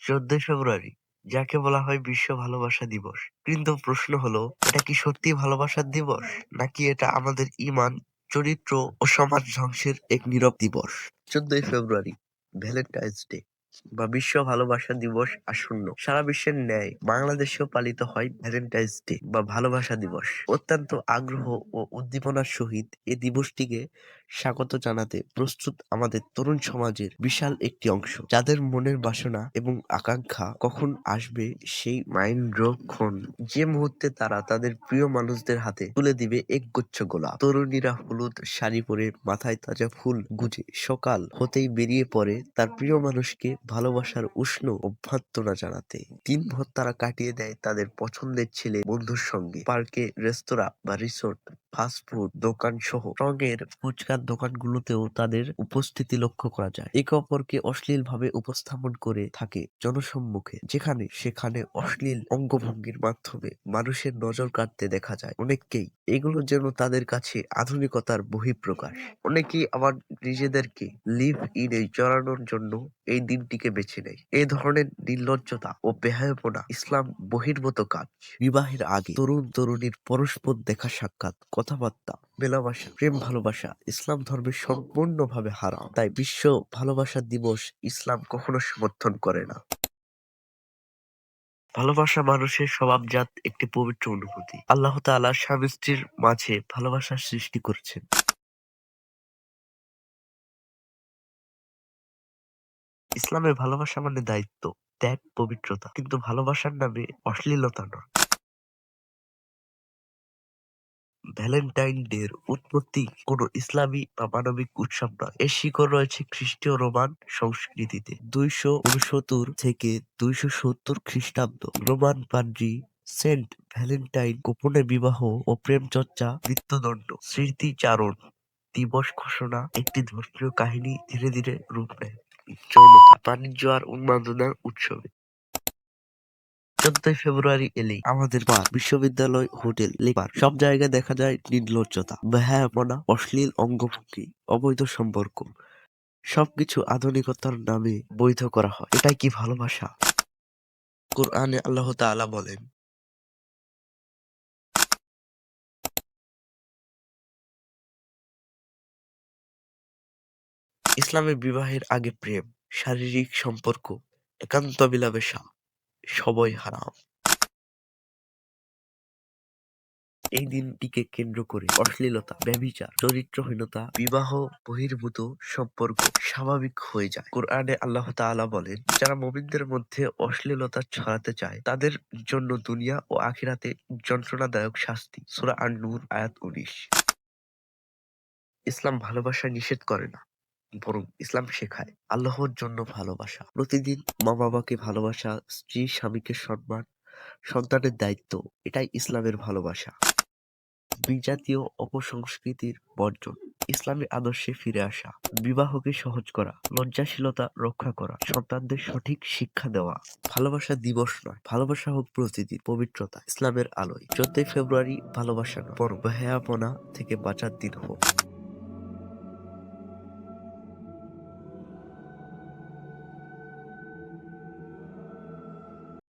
14ই ফেব্রুয়ারি, যাকে বলা হয় বিশ্ব ভালোবাসা দিবস। কিন্তু প্রশ্ন হলো, এটা কি সত্যিই ভালোবাসার দিবস? নাকি এটা আমাদের ঈমান, চরিত্র ও সমাজ ধ্বংসের এক নীরব দিবস? 14ই ফেব্রুয়ারি, ভ্যালেন্টাইন্স ডে বা বিশ্ব ভালোবাসা দিবস আসন্ন। সারা বিশ্বের ন্যায় বাংলাদেশেও পালিত হয় ভ্যালেন্টাইন্স ডে বা ভালোবাসা দিবস। অত্যন্ত আগ্রহ ও উদ্দীপনার সহিত এ দিবসটিকে স্বাগত জানাতে প্রস্তুত আমাদের তরুণ সমাজের বিশাল একটি অংশ, যাদের মনের বাসনা এবং আকাঙ্ক্ষা কখন আসবে সেই মাইন্ডক্ষণ, যে মুহূর্তে তারা তাদের প্রিয় মানুষদের হাতে তুলে দিবে একগুচ্ছ গোলাপ। তরুণীরা হলুদ শাড়ি পরে, মাথায় তাজা ফুল গুজে সকাল হতেই বেরিয়ে পড়ে তার প্রিয় মানুষকে ভালোবাসার উষ্ণ অভ্যর্থনা জানাতে। দিনভর তারা কাটিয়ে দেয় তাদের পছন্দের ছেলে বন্ধুর সঙ্গে। পার্কে, রেস্তোরাঁ বা রিসোর্ট, ফাস্টফুড দোকান সহ রঙের ফুচকার দোকানগুলোতেও তাদের উপস্থিতি লক্ষ্য করা যায়। একে অপরকে অশ্লীল ভাবে উপস্থাপন করে থাকে জনসম্মুখে, যেখানে সেখানে অশ্লীল অঙ্গভঙ্গির মাধ্যমে মানুষের নজর কাড়তে দেখা যায় অনেককেই। এগুলো যেন তাদের কাছে আধুনিকতার বহিঃপ্রকাশ। অনেকেই আবার নিজেদেরকে লিভ ইনে জড়ানোর জন্য এই দিনটিকে বেছে নেয়। এ ধরনের নির্লজ্জতা ও বেহায়াপনা ইসলাম বহির্ভূত কাজ। বিবাহের আগে তরুণ তরুণীর পরস্পর দেখা সাক্ষাৎ, কথাবার্তা, মেলামেশা, প্রেম ভালোবাসা ইসলাম ধর্মে সম্পূর্ণভাবে হারাম। তাই বিশ্ব ভালোবাসা দিবস ইসলাম কখনো সমর্থন করে না। ভালোবাসা মানুষের স্বভাবজাত একটি পবিত্র অনুভূতি। আল্লাহ তাআলা স্বামী স্ত্রীর মাঝে ভালোবাসার সৃষ্টি করেছেন। ইসলামে ভালোবাসা মানে দায়িত্ব, ত্যাগ, পবিত্রতা, কিন্তু ভালোবাসার নামে অশ্লীলতা নয়। ভ্যালেন্টাইন ডে-র উৎপত্তি কোনো ইসলামী বা মানবিক উৎসব নয়। এর শিকড় রয়েছে খ্রিস্টীয় রোমান সংস্কৃতিতে। 269 থেকে 270 খ্রিস্টাব্দ। রোমান পাদ্রী সেন্ট ভ্যালেন্টাইন গোপনে বিবাহ ও প্রেম চর্চা, মৃত্যুদণ্ড, স্মৃতিচারণ দিবস ঘোষণা একটি ধর্মীয় কাহিনী ধীরে ধীরে রূপ নেয় যৌনতা, বাণিজ্য আর উন্মাদনার উৎসবে। 14ই ফেব্রুয়ারি এলেই আমাদের পার্ক, বিশ্ববিদ্যালয়, হোটেল, লেকপার্ক সব জায়গায় দেখা যায় নির্লজ্জতা, বেহায়াপনা, অশ্লীল অঙ্গভঙ্গি, অবৈধ সম্পর্ক। সবকিছু আধুনিকতার নামে বৈধ করা হয়। এটাই কি ভালোবাসা? কোরআনে আল্লাহ তাআলা বলেন, ইসলামে বিবাহের আগে প্রেম, শারীরিক সম্পর্ক, একান্ত বিলাসিতা সবই হারাম। এই দিনটিকে কেন্দ্র করে অশ্লীলতা, ব্যভিচার, চরিত্রহীনতা, বিবাহ বহির্ভূত সম্পর্ক স্বাভাবিক হয়ে যায়। কোরআনে আল্লাহ তাআলা বলেন, যারা মুমিনদের মধ্যে অশ্লীলতা ছড়াতে চায় তাদের জন্য দুনিয়া ও আখিরাতে যন্ত্রণাদায়ক শাস্তি। সূরা আন-নূর আয়াত 19। ইসলাম ভালোবাসা নিষেধ করে না, বরং ইসলাম শেখায় আল্লাহর জন্য ভালোবাসা। প্রতিদিন মা-বাবাকে ভালোবাসা, স্ত্রী স্বামীকে সম্মান, সন্তানের দায়িত্ব, এটাই ইসলামের ভালোবাসা। বিজাতীয় অপসংস্কৃতির বর্জন, ইসলামী আদর্শে ফিরে আসা, বিবাহকে সহজ করা, লজ্জাশীলতা রক্ষা করা, সন্তানদের সঠিক শিক্ষা দেওয়া। ভালোবাসা দিবস নয়, ভালোবাসা হোক প্রতিদিন পবিত্রতা, ইসলামের আলোয়। 14ই ফেব্রুয়ারি ভালোবাসা নয়, বরং বেহায়াপনা থেকে বাঁচার দিন হোক।